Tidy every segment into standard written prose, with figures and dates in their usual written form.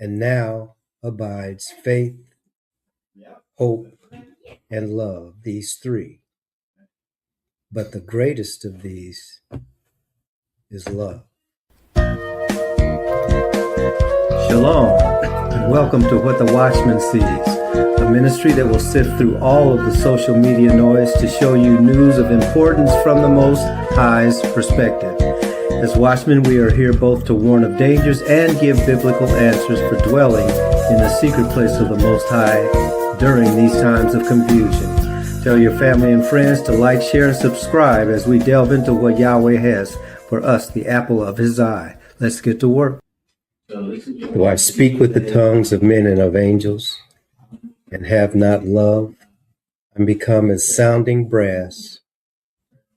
And now abides faith, hope, and love, these three. But the greatest of these is love. Shalom, and welcome to What the Watchman Sees, a ministry that will sift through all of the social media noise to show you news of importance from the Most High's perspective. As watchmen, we are here both to warn of dangers and give biblical answers for dwelling in the secret place of the Most High during these times of confusion. Tell your family and friends to like, share, and subscribe as we delve into what Yahweh has for us, the apple of His eye. Let's get to work. Do I speak with the tongues of men and of angels, and have not love? I'm become as sounding brass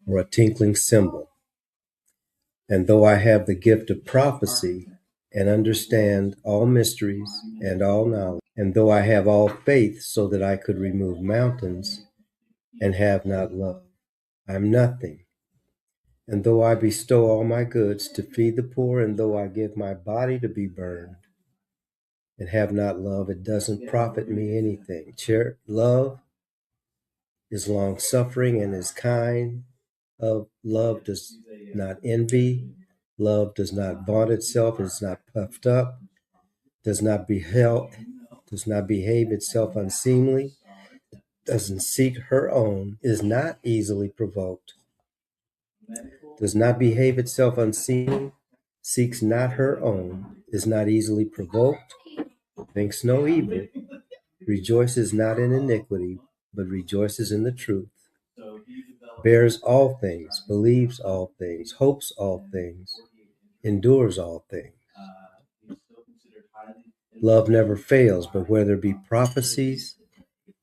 or a tinkling cymbal. And though I have the gift of prophecy and understand all mysteries and all knowledge, and though I have all faith so that I could remove mountains and have not love, I'm nothing. And though I bestow all my goods to feed the poor, and though I give my body to be burned and have not love, it doesn't profit me anything. Love is long-suffering and is kind. Love does not envy. Love does not vaunt itself, is not puffed up, does not behave itself unseemly, doesn't seek her own, is not easily provoked, does not behave itself unseemly, seeks not her own, is not easily provoked, thinks no evil, rejoices not in iniquity, but rejoices in the truth, bears all things, believes all things, hopes all things, endures all things. Love never fails, but where there be prophecies,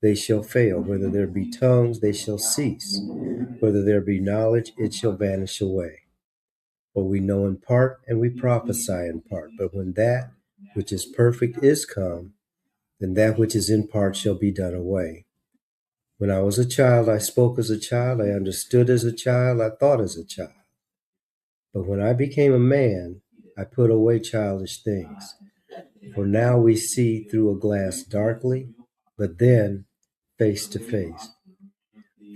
they shall fail. Whether there be tongues, they shall cease. Whether there be knowledge, it shall vanish away. For we know in part, and we prophesy in part. But when that which is perfect is come, then that which is in part shall be done away. When I was a child, I spoke as a child, I understood as a child, I thought as a child. But when I became a man, I put away childish things. For now we see through a glass darkly, but then face to face.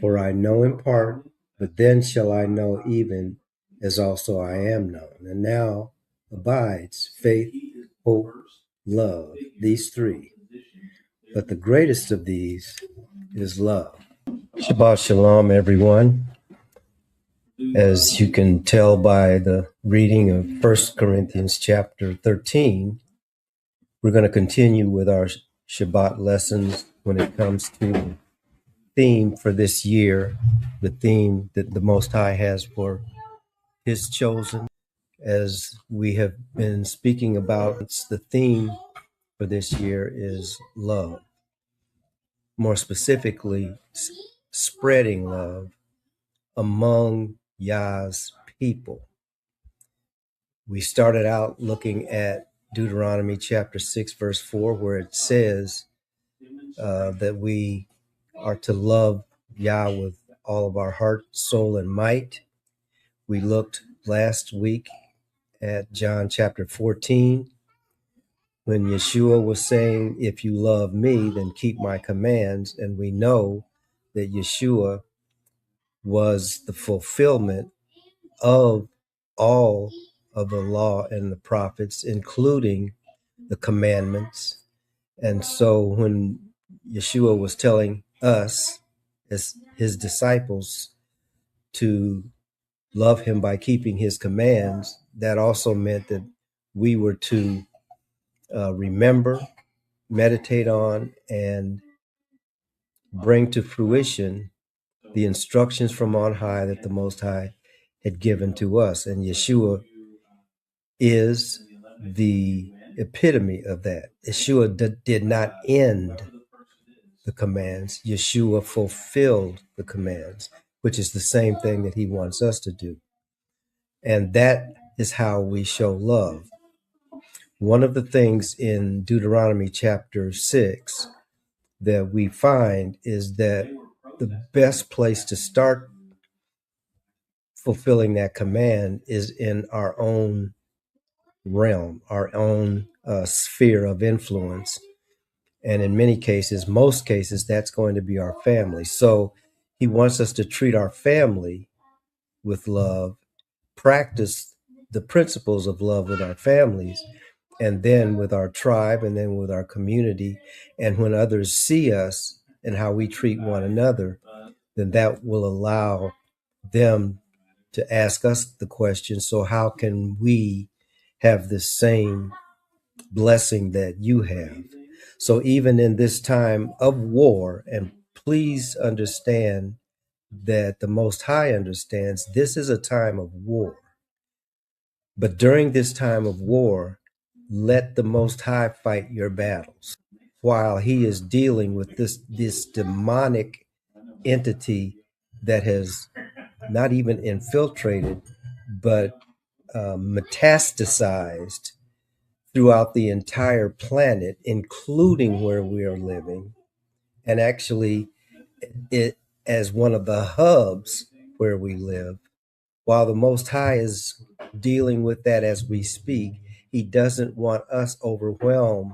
For I know in part, but then shall I know even as also I am known. And now abides faith, hope, love, these three. But the greatest of these is love. Shabbat shalom, everyone. As you can tell by the reading of 1 Corinthians chapter 13, we're going to continue with our Shabbat lessons when it comes to the theme for this year, the theme that the Most High has for His chosen. As we have been speaking about, the theme for this year is love. More specifically, spreading love among Yah's people. We started out looking at Deuteronomy chapter 6, verse 4, where it says that we are to love Yah with all of our heart, soul, and might. We looked last week at John chapter 14, when Yeshua was saying, if you love me, then keep my commands. And we know that Yeshua was the fulfillment of all of the law and the prophets, including the commandments. And so when Yeshua was telling us as his disciples to love him by keeping his commands, that also meant that we were to remember, meditate on, and bring to fruition the instructions from on high that the Most High had given to us. And Yeshua is the epitome of that. Yeshua did not end the commands. Yeshua fulfilled the commands, which is the same thing that he wants us to do. And that is how we show love. One of the things in Deuteronomy chapter 6 that we find is that the best place to start fulfilling that command is in our own realm, our own sphere of influence. And in many cases, most cases, that's going to be our family. So he wants us to treat our family with love, practice the principles of love with our families, and then with our tribe, and then with our community. And when others see us and how we treat one another, then that will allow them to ask us the question, so how can we have the same blessing that you have? So even in this time of war, and please understand that the Most High understands this is a time of war. But during this time of war, let the Most High fight your battles while he is dealing with this demonic entity that has not even infiltrated, but metastasized throughout the entire planet, including where we are living, and actually it as one of the hubs where we live. While the Most High is dealing with that as we speak, he doesn't want us overwhelmed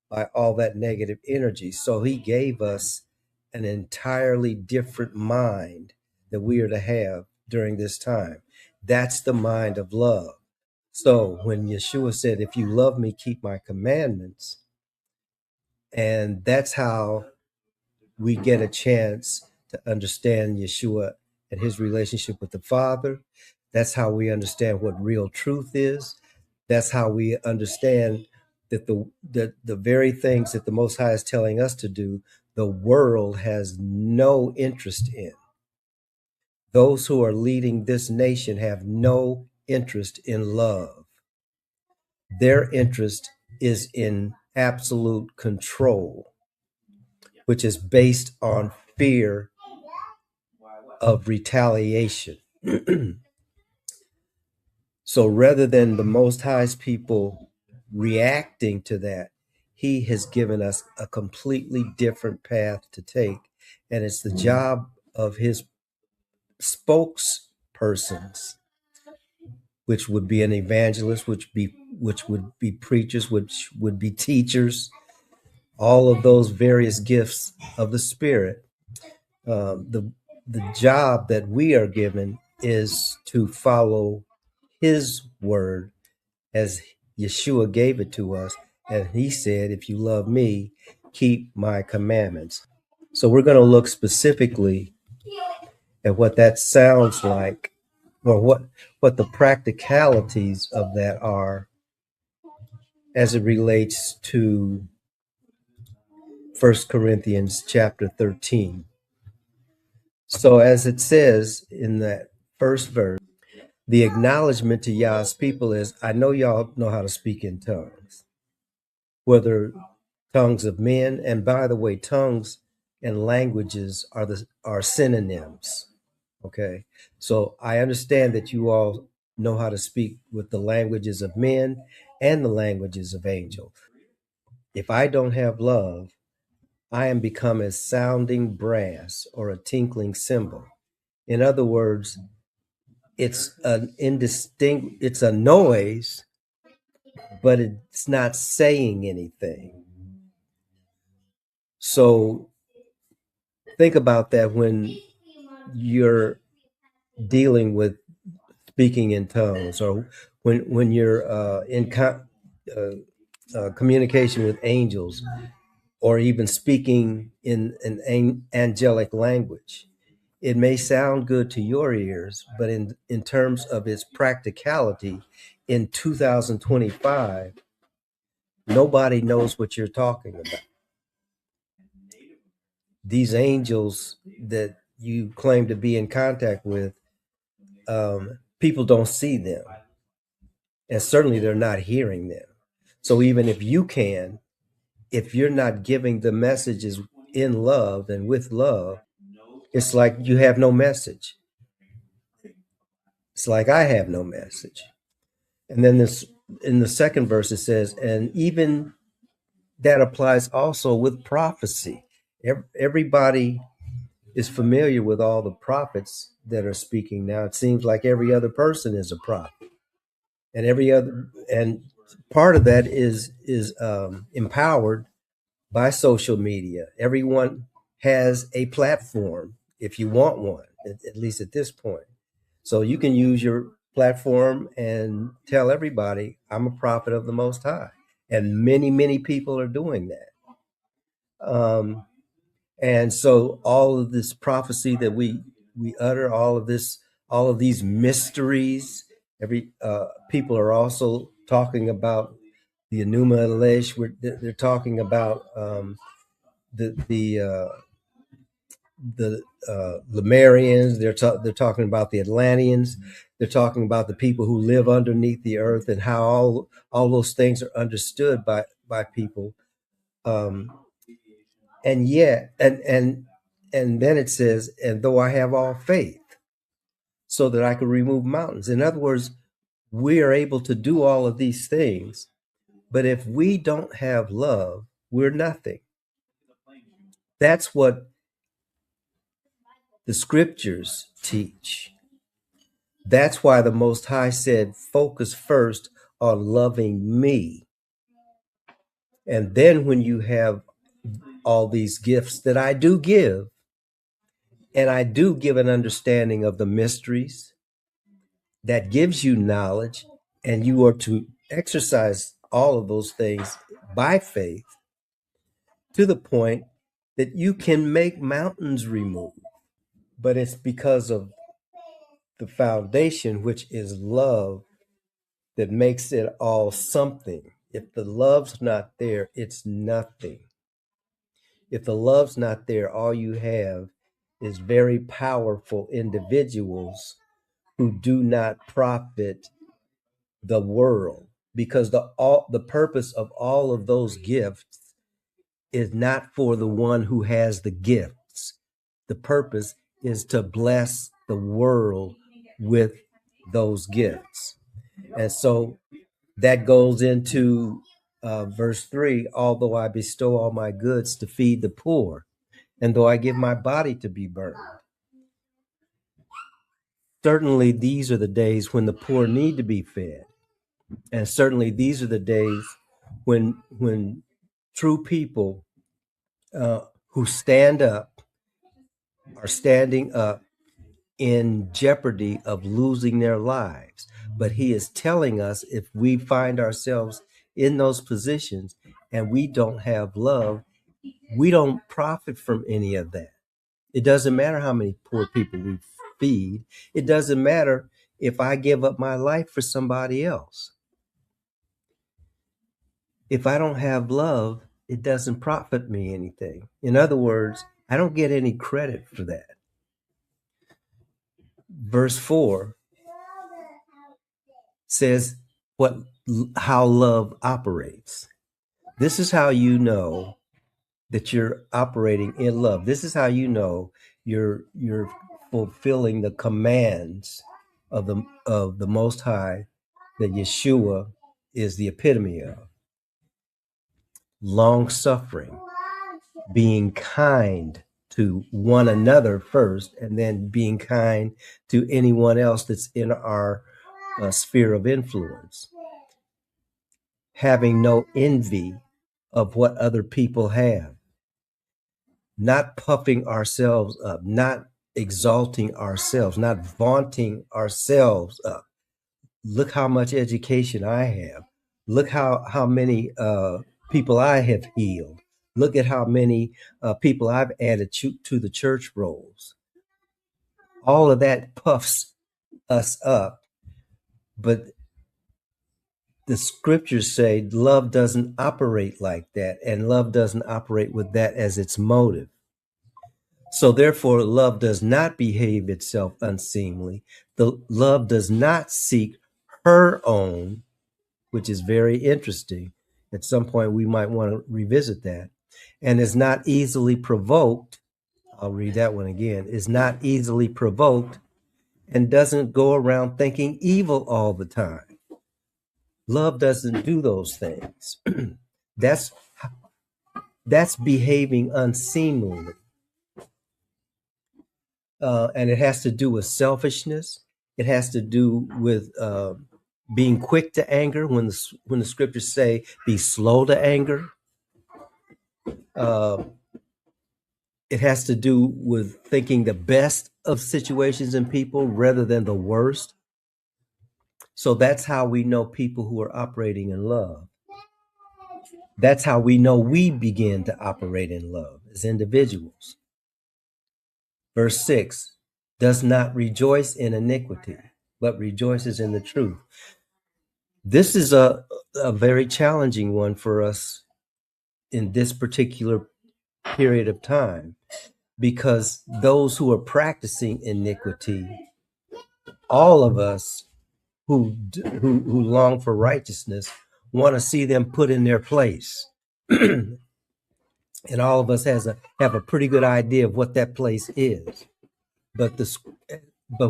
by all that negative energy. So he gave us an entirely different mind that we are to have during this time. That's the mind of love. So when Yeshua said, if you love me, keep my commandments, and that's how we get a chance to understand Yeshua and his relationship with the Father. That's how we understand what real truth is. That's how we understand that the very things that the Most High is telling us to do, the world has no interest in. Those who are leading this nation have no interest in love. Their interest is in absolute control, which is based on fear of retaliation. So rather than the Most High's people reacting to that, he has given us a completely different path to take. And it's the job of his spokespersons, which would be an evangelist, which would be preachers, which would be teachers, all of those various gifts of the Spirit. The job that we are given is to follow his word as Yeshua gave it to us. And he said, if you love me, keep my commandments. So we're going to look specifically at what that sounds like, or what the practicalities of that are as it relates to 1 Corinthians chapter 13. So as it says in that first verse, the acknowledgement to Yah's people is, I know y'all know how to speak in tongues, whether tongues of men, and by the way, tongues and languages are synonyms. Okay, so I understand that you all know how to speak with the languages of men and the languages of angels. If I don't have love, I am become as sounding brass or a tinkling cymbal. In other words, it's an indistinct, it's a noise, but it's not saying anything. So think about that when you're dealing with speaking in tongues, or when you're communication with angels, or even speaking in an angelic language. It may sound good to your ears, but in terms of its practicality in 2025, nobody knows what you're talking about. These angels that you claim to be in contact with, people don't see them, and certainly they're not hearing them. So even if you can, if you're not giving the messages in love and with love, it's like you have no message. It's like I have no message. And then this in the second verse it says, and even that applies also with prophecy. Everybody is familiar with all the prophets that are speaking now. It seems like every other person is a prophet. And part of that is empowered by social media. Everyone has a platform if you want one, at least at this point. So you can use your platform and tell everybody, I'm a prophet of the Most High. And many, many people are doing that. And so all of this prophecy that we utter, all of these mysteries, people are also talking about the Enuma Elish. They're talking about the Lemurians. They're talking about the Atlanteans. They're talking about the people who live underneath the earth and how all those things are understood by people. And yet, and then it says, and though I have all faith, so that I could remove mountains. In other words, we are able to do all of these things, but if we don't have love, we're nothing. That's what the scriptures teach. That's why the Most High said, focus first on loving me. And then when you have all these gifts that I do give, and I do give an understanding of the mysteries that gives you knowledge, and you are to exercise all of those things by faith to the point that you can make mountains remove. But it's because of the foundation, which is love, that makes it all something. If the love's not there, it's nothing. If the love's not there, all you have is very powerful individuals who do not profit the world, because the purpose of all of those gifts is not for the one who has the gifts. The purpose is to bless the world with those gifts. And so that goes into verse 3, although I bestow all my goods to feed the poor, and though I give my body to be burned. Certainly, these are the days when the poor need to be fed. And certainly, these are the days when true people who stand up are standing up in jeopardy of losing their lives. But he is telling us, if we find ourselves in those positions and we don't have love, we don't profit from any of that. It doesn't matter how many poor people we feed. It doesn't matter if I give up my life for somebody else. If I don't have love, it doesn't profit me anything. In other words, I don't get any credit for that. Verse 4 says how love operates. This is how you know that you're operating in love. This is how you know you're fulfilling the commands of the Most High that Yeshua is the epitome of. Long suffering, being kind to one another first, and then being kind to anyone else that's in our sphere of influence. Having no envy of what other people have. Not puffing ourselves up, not exalting ourselves, not vaunting ourselves up. Look how much education I have. Look how many people I have healed. Look at how many people I've added to the church rolls. All of that puffs us up. But the scriptures say love doesn't operate like that, and love doesn't operate with that as its motive. So therefore, love does not behave itself unseemly. The love does not seek her own, which is very interesting. At some point, we might want to revisit that. And is not easily provoked. I'll read that one again. Is not easily provoked and doesn't go around thinking evil all the time. Love doesn't do those things. That's behaving unseemly. And it has to do with selfishness. It has to do with being quick to anger, when the scriptures say be slow to anger, uh, it has to do with thinking the best of situations and people rather than the worst. So that's how we know people who are operating in love. That's how we know we begin to operate in love as individuals. Verse 6, does not rejoice in iniquity, but rejoices in the truth. This is a very challenging one for us in this particular period of time, because those who are practicing iniquity, all of us who long for righteousness, want to see them put in their place. And all of us have a pretty good idea of what that place is. But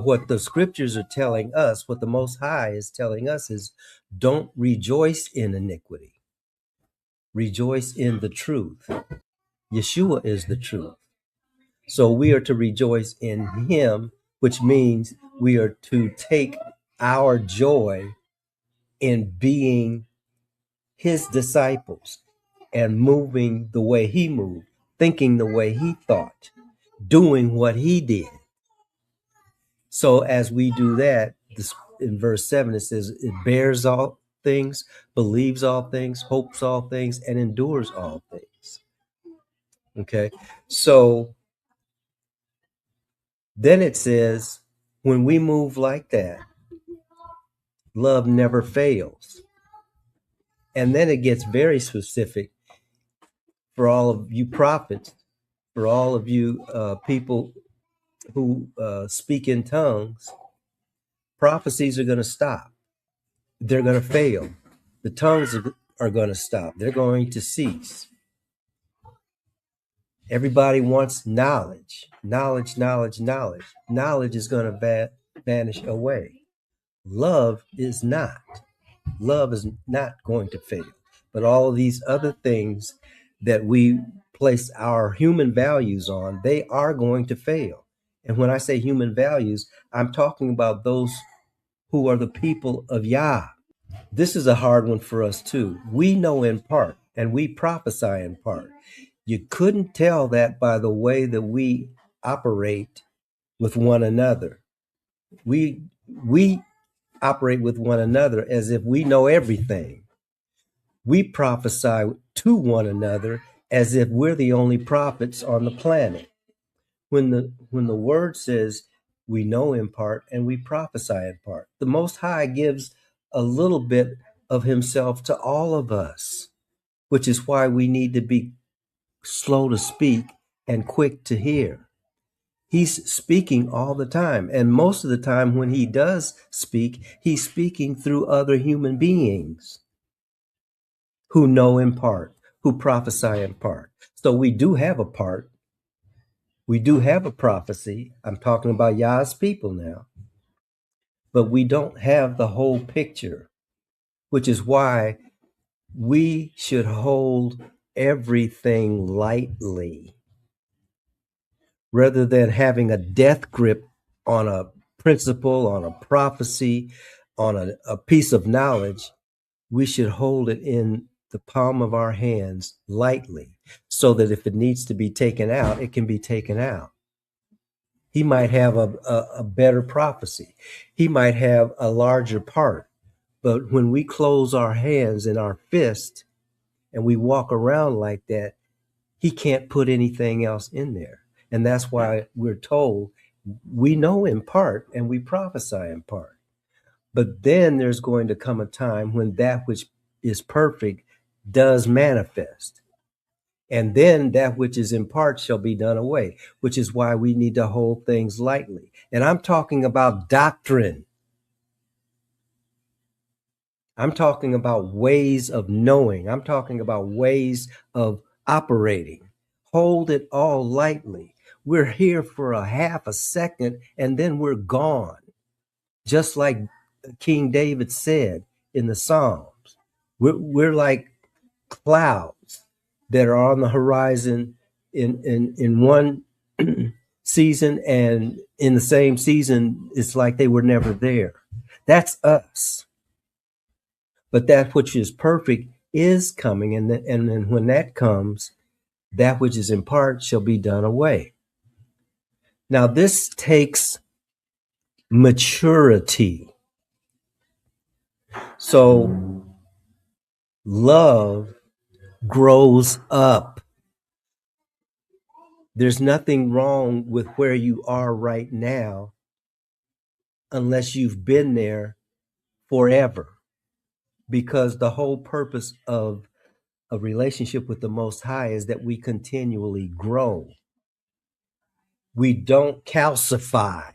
what the scriptures are telling us, what the Most High is telling us, is don't rejoice in iniquity. Rejoice in the truth. Yeshua is the truth. So we are to rejoice in him, which means we are to take our joy in being his disciples and moving the way he moved, thinking the way he thought, doing what he did. So as we do that, in verse 7, it says, it bears all things, believes all things, hopes all things, and endures all things. Okay. So then it says, when we move like that, love never fails. And then it gets very specific for all of you prophets, for all of you people who speak in tongues. Prophecies are going to stop. They're going to fail. The tongues are going to stop. They're going to cease. Everybody wants knowledge. Knowledge, knowledge, knowledge. Knowledge is going to vanish away. Love is not. Love is not going to fail. But all of these other things that we place our human values on, they are going to fail. And when I say human values, I'm talking about those who are the people of Yah. This is a hard one for us too. We know in part and we prophesy in part. You couldn't tell that by the way that we operate with one another. We operate with one another as if we know everything. We prophesy to one another as if we're the only prophets on the planet. When the word says we know in part and we prophesy in part, the Most High gives a little bit of himself to all of us, which is why we need to be slow to speak and quick to hear. He's speaking all the time. And most of the time when he does speak, he's speaking through other human beings who know in part, who prophesy in part. So we do have a part. We do have a prophecy. I'm talking about Yah's people now. But we don't have the whole picture, which is why we should hold everything lightly rather than having a death grip on a principle, on a prophecy, on a piece of knowledge. We should hold it in the palm of our hands lightly so that if it needs to be taken out, it can be taken out. He might have a better prophecy. He might have a larger part. But when we close our hands in our fist and we walk around like that, he can't put anything else in there. And that's why we're told we know in part and we prophesy in part. But then there's going to come a time when that which is perfect does manifest. And then that which is in part shall be done away, which is why we need to hold things lightly. And I'm talking about doctrine. I'm talking about ways of knowing. I'm talking about ways of operating. Hold it all lightly. We're here for a half a second and then we're gone. Just like King David said in the Psalms, we're like clouds that are on the horizon in one season, and in the same season, it's like they were never there. That's us. But that which is perfect is coming, and then when that comes, that which is in part shall be done away. Now, this takes maturity. So, love grows up. There's nothing wrong with where you are right now unless you've been there forever. Because the whole purpose of a relationship with the Most High is that we continually grow. We don't calcify.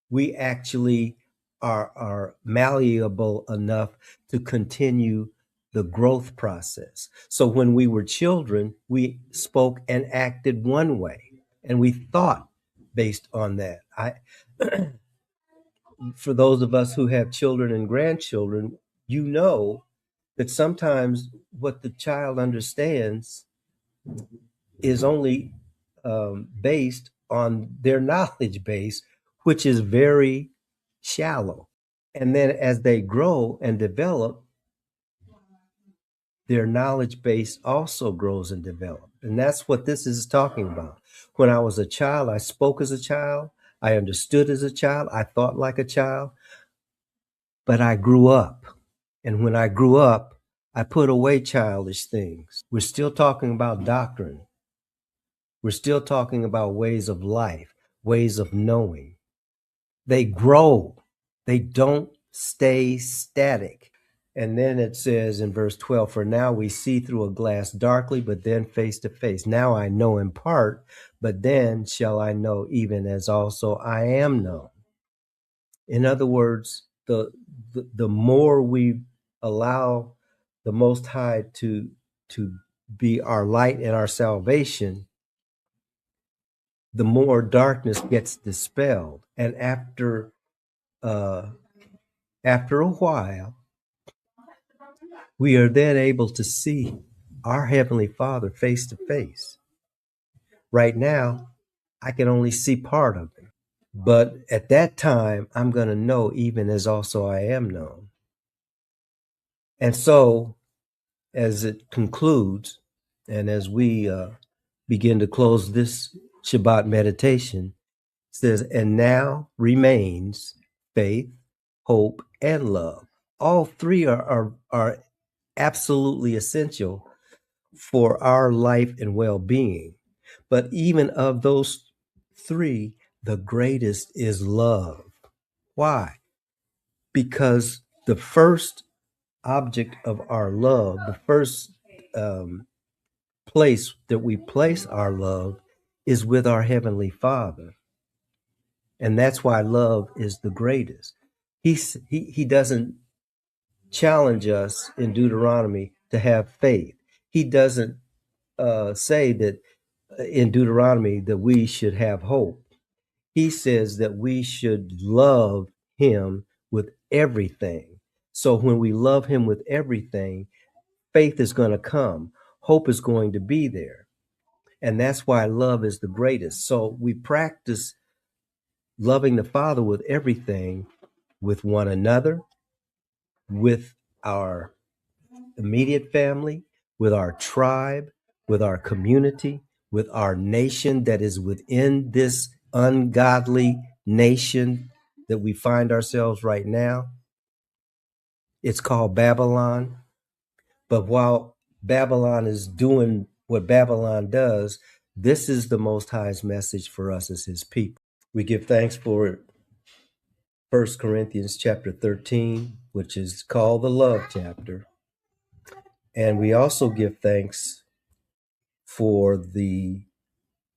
We actually are malleable enough to continue the growth process. So when we were children, we spoke and acted one way, and we thought based on that. For those of us who have children and grandchildren, you know that sometimes what the child understands is only based on their knowledge base, which is very shallow. And then as they grow and develop, their knowledge base also grows and develops. And that's what this is talking about. When I was a child, I spoke as a child, I understood as a child, I thought like a child, but I grew up. And when I grew up, I put away childish things. We're still talking about doctrine. We're still talking about ways of life, ways of knowing. They grow. They don't stay static. And then it says in verse 12, for now we see through a glass darkly, but then face to face. Now I know in part, but then shall I know even as also I am known. In other words, the more we allow the Most High to be our light and our salvation, the more darkness gets dispelled. And after a while, we are then able to see our Heavenly Father face to face. Right now, I can only see part of Him. But at that time, I'm going to know even as also I am known. And so, as it concludes, and as we begin to close this Shabbat meditation, it says, and now remains faith, hope, and love. All three are absolutely essential for our life and well-being. But even of those three, the greatest is love. Why? Because the first object of our love, the first place that we place our love is with our Heavenly Father. And that's why love is the greatest. He doesn't challenge us in Deuteronomy to have faith. He doesn't say that in Deuteronomy that we should have hope. He says that we should love Him with everything. So when we love Him with everything, faith is going to come. Hope is going to be there. And that's why love is the greatest. So we practice loving the Father with everything, with one another, with our immediate family, with our tribe, with our community, with our nation that is within this ungodly nation that we find ourselves right now. It's called Babylon. But while Babylon is doing what Babylon does, this is the Most High's message for us as His people. We give thanks for 1 Corinthians chapter 13, which is called the love chapter. And we also give thanks for the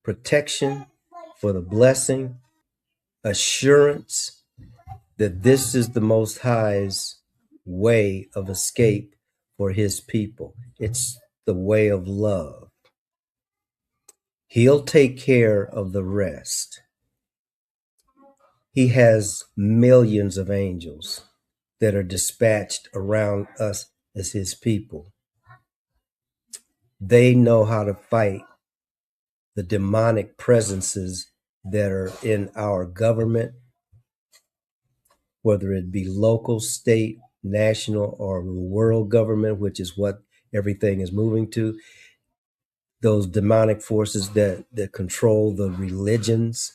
protection, for the blessing, assurance that this is the Most High's way of escape for His people. It's the way of love. He'll take care of the rest. He has millions of angels that are dispatched around us as His people. They know how to fight the demonic presences that are in our government, whether it be local, state, national or world government, which is what everything is moving to, those demonic forces that control the religions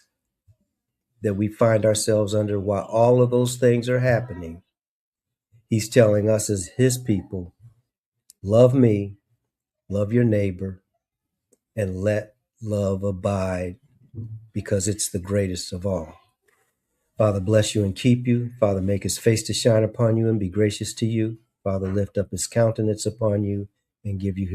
that we find ourselves under, while all of those things are happening, he's telling us as his people, love me, love your neighbor, and let love abide, because it's the greatest of all. Father, bless you and keep you. Father, make his face to shine upon you and be gracious to you. Father, lift up his countenance upon you and give you his